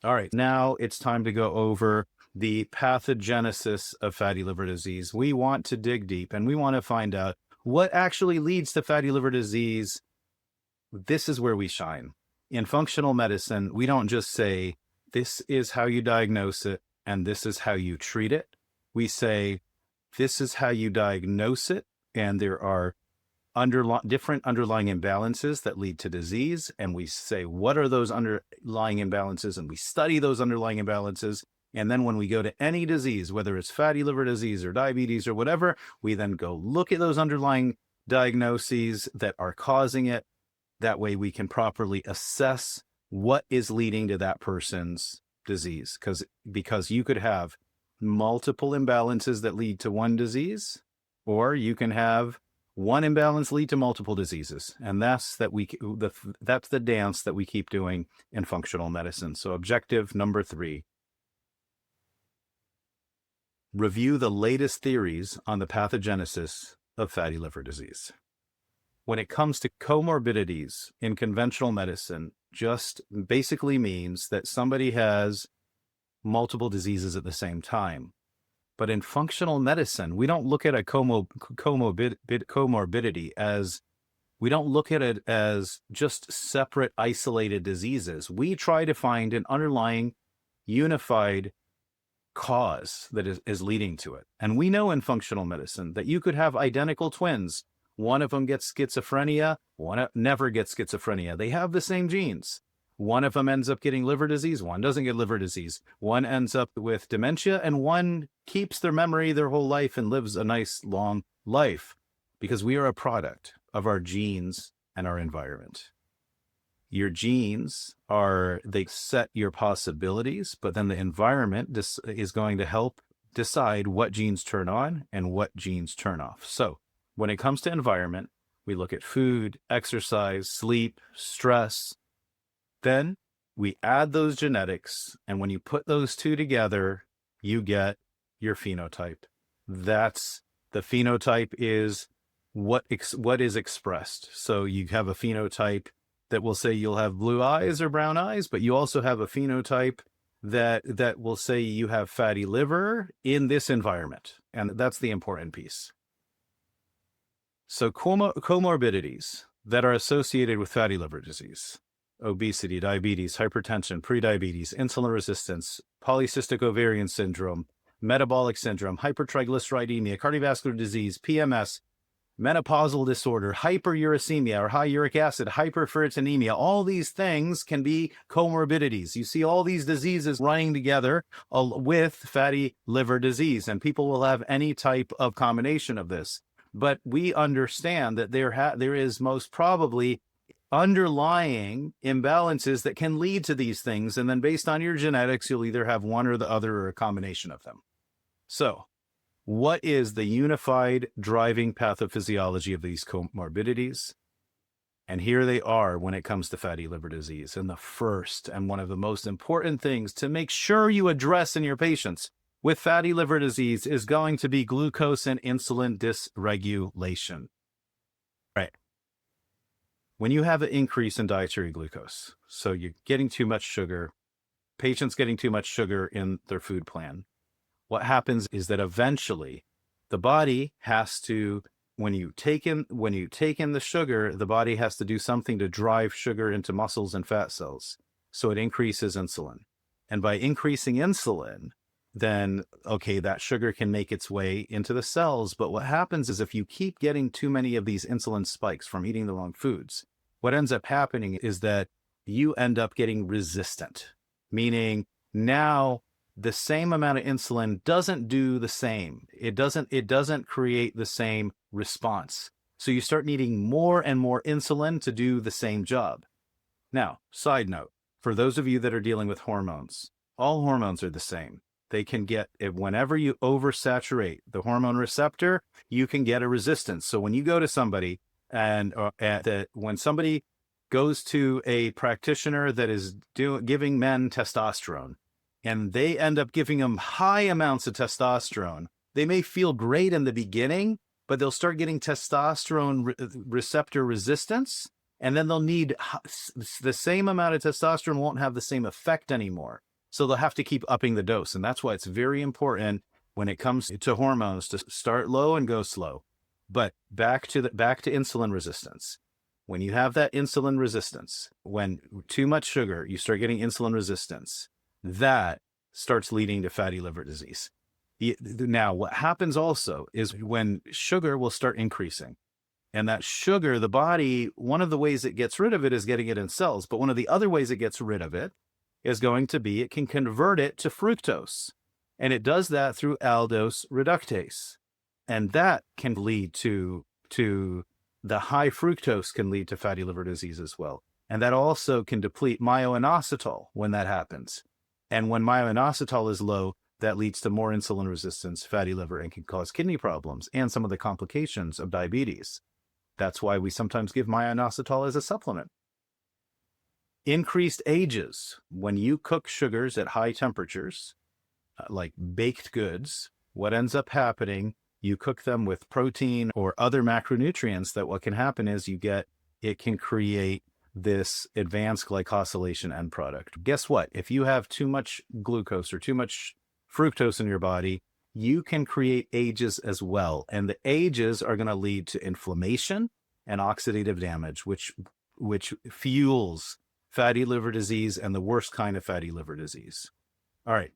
All right, now it's time to go over the pathogenesis of fatty liver disease. We want to dig deep and we want to find out what actually leads to fatty liver disease. This is where we shine. In functional medicine, we don't just say, this is how you diagnose it and this is how you treat it. We say, this is how you diagnose it, and there are different underlying imbalances that lead to disease. And we say, what are those underlying imbalances? And we study those underlying imbalances. And then when we go to any disease, whether it's fatty liver disease or diabetes or whatever, we then go look at those underlying diagnoses that are causing it. That way we can properly assess what is leading to that person's disease. Because you could have multiple imbalances that lead to one disease, or you can have one imbalance lead to multiple diseases. And that's the dance that we keep doing in functional medicine. So objective number 3, review the latest theories on the pathogenesis of fatty liver disease. When it comes to comorbidities in conventional medicine, just basically means that somebody has multiple diseases at the same time. But in functional medicine, we don't look at a comorbidity as, we don't look at it as just separate, isolated diseases. We try to find an underlying unified cause that is leading to it. And we know in functional medicine that you could have identical twins. One of them gets schizophrenia, one never gets schizophrenia. They have the same genes. One of them ends up getting liver disease, one doesn't get liver disease. One ends up with dementia, and one keeps their memory their whole life and lives a nice long life, because we are a product of our genes and our environment. Your genes they set your possibilities, but then the environment is going to help decide what genes turn on and what genes turn off. So when it comes to environment, we look at food, exercise, sleep, stress. Then we add those genetics, and when you put those two together, you get your phenotype. That's the phenotype is what is expressed. So you have a phenotype that will say you'll have blue eyes or brown eyes, but you also have a phenotype that will say you have fatty liver in this environment. And that's the important piece. So comorbidities that are associated with fatty liver disease: obesity, diabetes, hypertension, prediabetes, insulin resistance, polycystic ovarian syndrome, metabolic syndrome, hypertriglyceridemia, cardiovascular disease, PMS, menopausal disorder, hyperuricemia or high uric acid, hyperferritinemia. All these things can be comorbidities. You see all these diseases running together with fatty liver disease, and people will have any type of combination of this. But we understand that there is most probably underlying imbalances that can lead to these things. And then based on your genetics, you'll either have one or the other or a combination of them. So what is the unified driving pathophysiology of these comorbidities? And here they are when it comes to fatty liver disease. And the first and one of the most important things to make sure you address in your patients with fatty liver disease is going to be glucose and insulin dysregulation. Right. When you have an increase in dietary glucose, so you're getting too much sugar, patients getting too much sugar in their food plan, what happens is that eventually the body has to, when you take in the sugar, the body has to do something to drive sugar into muscles and fat cells. So it increases insulin. And by increasing insulin, then, okay, that sugar can make its way into the cells. But what happens is if you keep getting too many of these insulin spikes from eating the wrong foods, what ends up happening is that you end up getting resistant, meaning now the same amount of insulin doesn't do the same. It doesn't create the same response. So you start needing more and more insulin to do the same job. Now, side note, for those of you that are dealing with hormones, all hormones are the same. They can get, whenever you oversaturate the hormone receptor, you can get a resistance. So when you go to somebody when somebody goes to a practitioner that is giving men testosterone, and they end up giving them high amounts of testosterone, they may feel great in the beginning, but they'll start getting testosterone receptor resistance, and then they'll need the same amount of testosterone won't have the same effect anymore. So they'll have to keep upping the dose. And that's why it's very important when it comes to hormones to start low and go slow. But back to insulin resistance. When you have that insulin resistance, when too much sugar, you start getting insulin resistance, that starts leading to fatty liver disease. Now, what happens also is when sugar will start increasing, and that sugar, the body, one of the ways it gets rid of it is getting it in cells. But one of the other ways it gets rid of it is going to be, it can convert it to fructose. And it does that through aldose reductase. And that can lead to the high fructose can lead to fatty liver disease as well. And that also can deplete myoinositol when that happens. And when myoinositol is low, that leads to more insulin resistance, fatty liver, and can cause kidney problems and some of the complications of diabetes. That's why we sometimes give myoinositol as a supplement. Increased ages. When you cook sugars at high temperatures, like baked goods, what ends up happening, you cook them with protein or other macronutrients, that what can happen is it can create this advanced glycosylation end product. Guess what? If you have too much glucose or too much fructose in your body, you can create ages as well. And the ages are going to lead to inflammation and oxidative damage, which fuels fatty liver disease and the worst kind of fatty liver disease. All right.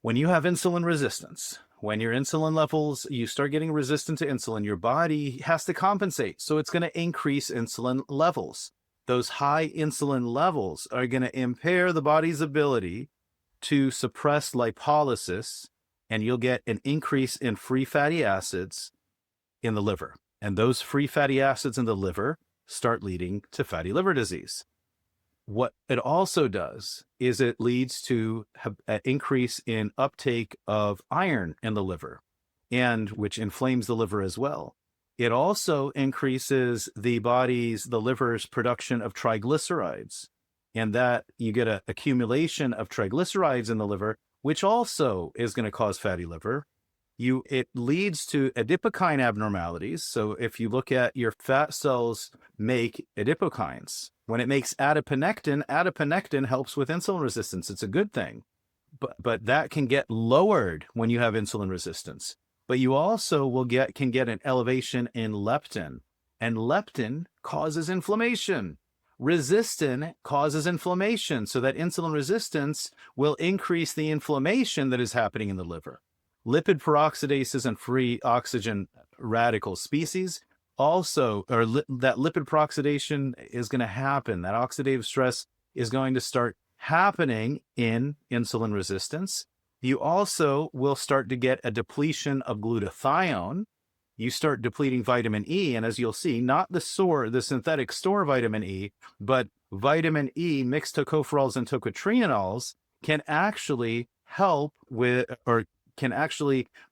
When you have insulin resistance, when your insulin levels, you start getting resistant to insulin, your body has to compensate. So it's going to increase insulin levels. Those high insulin levels are going to impair the body's ability to suppress lipolysis, and you'll get an increase in free fatty acids in the liver. And those free fatty acids in the liver start leading to fatty liver disease. What it also does is it leads to an increase in uptake of iron in the liver, and which inflames the liver as well. It also increases the liver's production of triglycerides, and that you get an accumulation of triglycerides in the liver, which also is going to cause fatty liver. It leads to adipokine abnormalities. So if you look at your fat cells make adipokines. When it makes adiponectin helps with insulin resistance. It's a good thing. But that can get lowered when you have insulin resistance. But you also can get an elevation in leptin. And leptin causes inflammation. Resistin causes inflammation. So that insulin resistance will increase the inflammation that is happening in the liver. Lipid peroxidases and free oxygen radical species also, that lipid peroxidation is going to happen. That oxidative stress is going to start happening in insulin resistance. You also will start to get a depletion of glutathione. You start depleting vitamin E, and as you'll see, not the synthetic store vitamin E, but vitamin E mixed tocopherols and tocotrienols can actually help with, or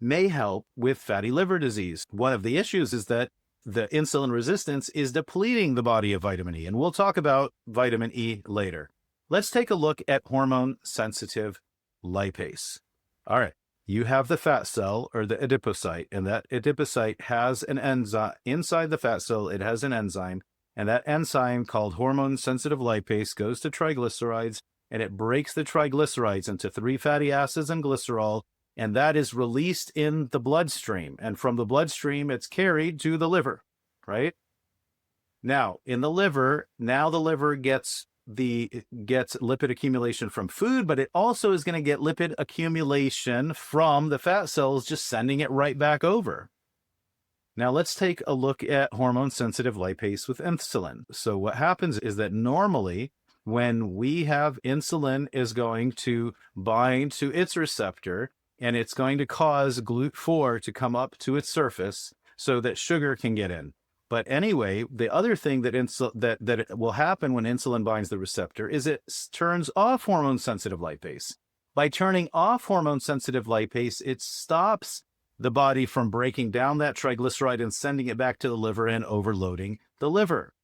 may help with fatty liver disease. One of the issues is that the insulin resistance is depleting the body of vitamin E, and we'll talk about vitamin E later. Let's take a look at hormone-sensitive lipase. All right, you have the fat cell, or the adipocyte, and that adipocyte has an enzyme inside the fat cell. It has an enzyme, and that enzyme called hormone-sensitive lipase goes to triglycerides, and it breaks the triglycerides into 3 fatty acids and glycerol, and that is released in the bloodstream. And from the bloodstream, it's carried to the liver, right? Now, in the liver, the liver gets lipid accumulation from food, but it also is going to get lipid accumulation from the fat cells, just sending it right back over. Now, let's take a look at hormone-sensitive lipase with insulin. So what happens is that normally, when we have insulin is going to bind to its receptor, and it's going to cause GLUT4 to come up to its surface so that sugar can get in. But anyway, the other thing that it will happen when insulin binds the receptor is it turns off hormone-sensitive lipase. By turning off hormone-sensitive lipase, it stops the body from breaking down that triglyceride and sending it back to the liver and overloading the liver.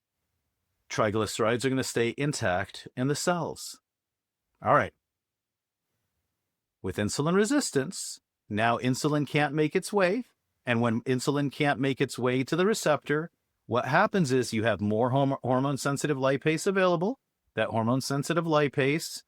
Triglycerides are going to stay intact in the cells. All right. With insulin resistance, now insulin can't make its way. And when insulin can't make its way to the receptor, what happens is you have more hormone-sensitive lipase available. That hormone-sensitive lipase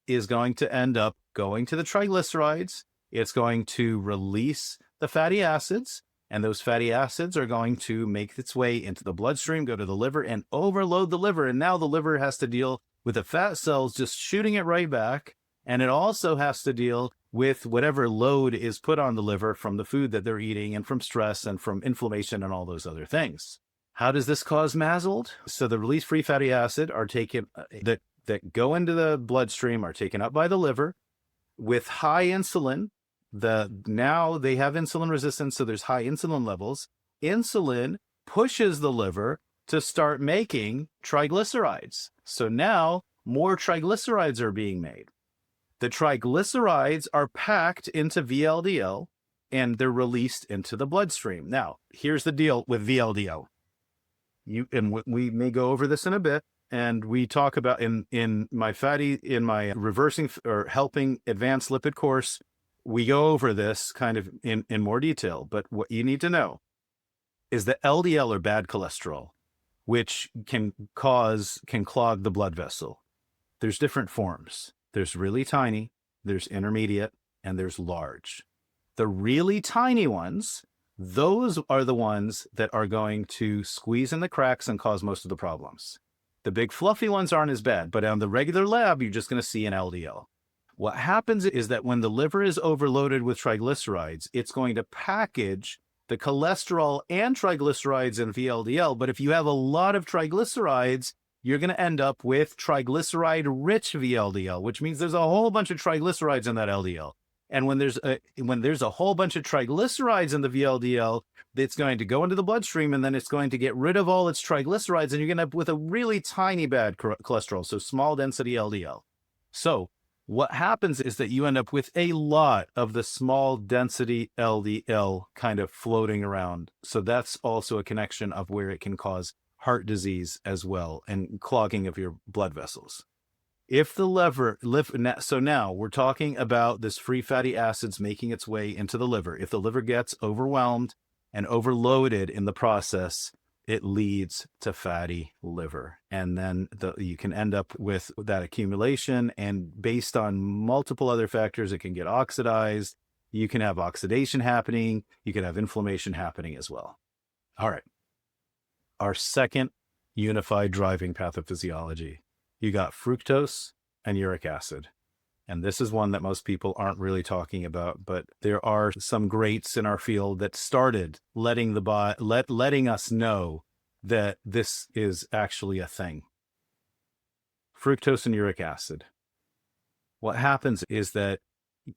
is going to end up going to the triglycerides. It's going to release the fatty acids, and those fatty acids are going to make its way into the bloodstream, go to the liver, and overload the liver. And now the liver has to deal with the fat cells just shooting it right back. And it also has to deal with whatever load is put on the liver from the food that they're eating and from stress and from inflammation and all those other things. How does this cause MASLD? So the released free fatty acid are taken that go into the bloodstream are taken up by the liver with high insulin. Now they have insulin resistance, so there's high insulin levels. Insulin pushes the liver to start making triglycerides. So now more triglycerides are being made. The triglycerides are packed into VLDL and they're released into the bloodstream. Now, here's the deal with VLDL. We may go over this in a bit, and we talk about in my reversing or helping advanced lipid course, we go over this kind of in more detail. But what you need to know is that LDL or bad cholesterol, which can clog the blood vessel. There's different forms. There's really tiny, there's intermediate, and there's large. The really tiny ones, those are the ones that are going to squeeze in the cracks and cause most of the problems. The big fluffy ones aren't as bad, but on the regular lab, you're just going to see an LDL. What happens is that when the liver is overloaded with triglycerides, it's going to package the cholesterol and triglycerides in VLDL. But if you have a lot of triglycerides, you're going to end up with triglyceride-rich VLDL, which means there's a whole bunch of triglycerides in that LDL. And when there's a whole bunch of triglycerides in the VLDL, it's going to go into the bloodstream, and then it's going to get rid of all its triglycerides, and you're going to end up with a really tiny bad cholesterol, so small density LDL. So what happens is that you end up with a lot of the small density LDL kind of floating around. So that's also a connection of where it can cause heart disease as well, and clogging of your blood vessels. If the so now we're talking about this free fatty acids making its way into the liver. If the liver gets overwhelmed and overloaded in the process, it leads to fatty liver. And then you can end up with that accumulation, and based on multiple other factors, it can get oxidized. You can have oxidation happening. You can have inflammation happening as well. All right. Our second unified driving pathophysiology. You got fructose and uric acid. And this is one that most people aren't really talking about, but there are some greats in our field that started letting us know that this is actually a thing. Fructose and uric acid. What happens is that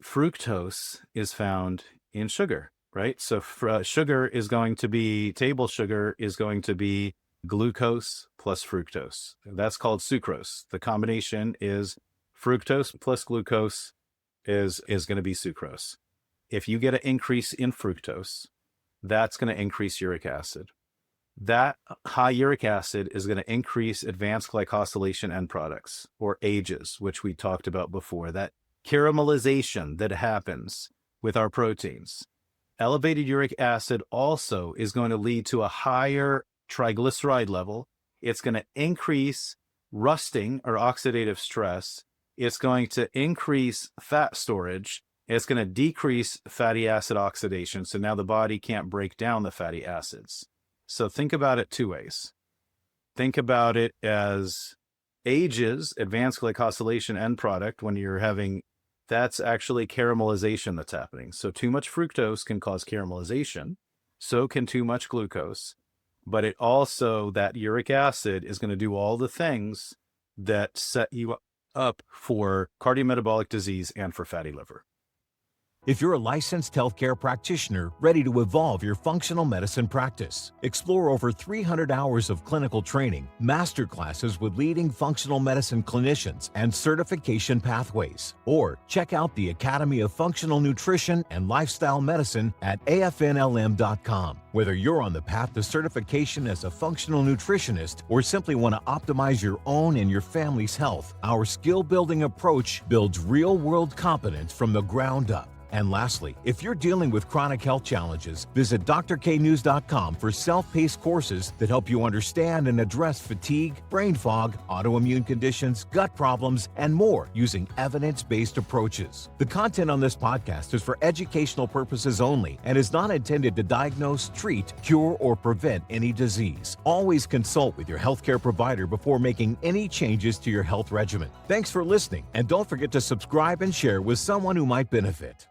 fructose is found in sugar, right? So sugar is going to be, table sugar is going to be glucose plus fructose. That's called sucrose. The combination is fructose plus glucose is going to be sucrose. If you get an increase in fructose, that's going to increase uric acid. That high uric acid is going to increase advanced glycosylation end products, or AGEs, which we talked about before, that caramelization that happens with our proteins. Elevated uric acid also is going to lead to a higher triglyceride level. It's going to increase rusting or oxidative stress. It's going to increase fat storage. It's going to decrease fatty acid oxidation. So now the body can't break down the fatty acids. So think about it two ways. Think about it as AGEs, advanced glycosylation end product, when you're having, that's actually caramelization that's happening. So too much fructose can cause caramelization. So can too much glucose. But it also, that uric acid is going to do all the things that set you up for cardiometabolic disease and for fatty liver. If you're a licensed healthcare practitioner ready to evolve your functional medicine practice, explore over 300 hours of clinical training, masterclasses with leading functional medicine clinicians, and certification pathways. Or check out the Academy of Functional Nutrition and Lifestyle Medicine at afnlm.com. Whether you're on the path to certification as a functional nutritionist or simply want to optimize your own and your family's health, our skill-building approach builds real-world competence from the ground up. And lastly, if you're dealing with chronic health challenges, visit drknews.com for self-paced courses that help you understand and address fatigue, brain fog, autoimmune conditions, gut problems, and more using evidence-based approaches. The content on this podcast is for educational purposes only and is not intended to diagnose, treat, cure, or prevent any disease. Always consult with your healthcare provider before making any changes to your health regimen. Thanks for listening, and don't forget to subscribe and share with someone who might benefit.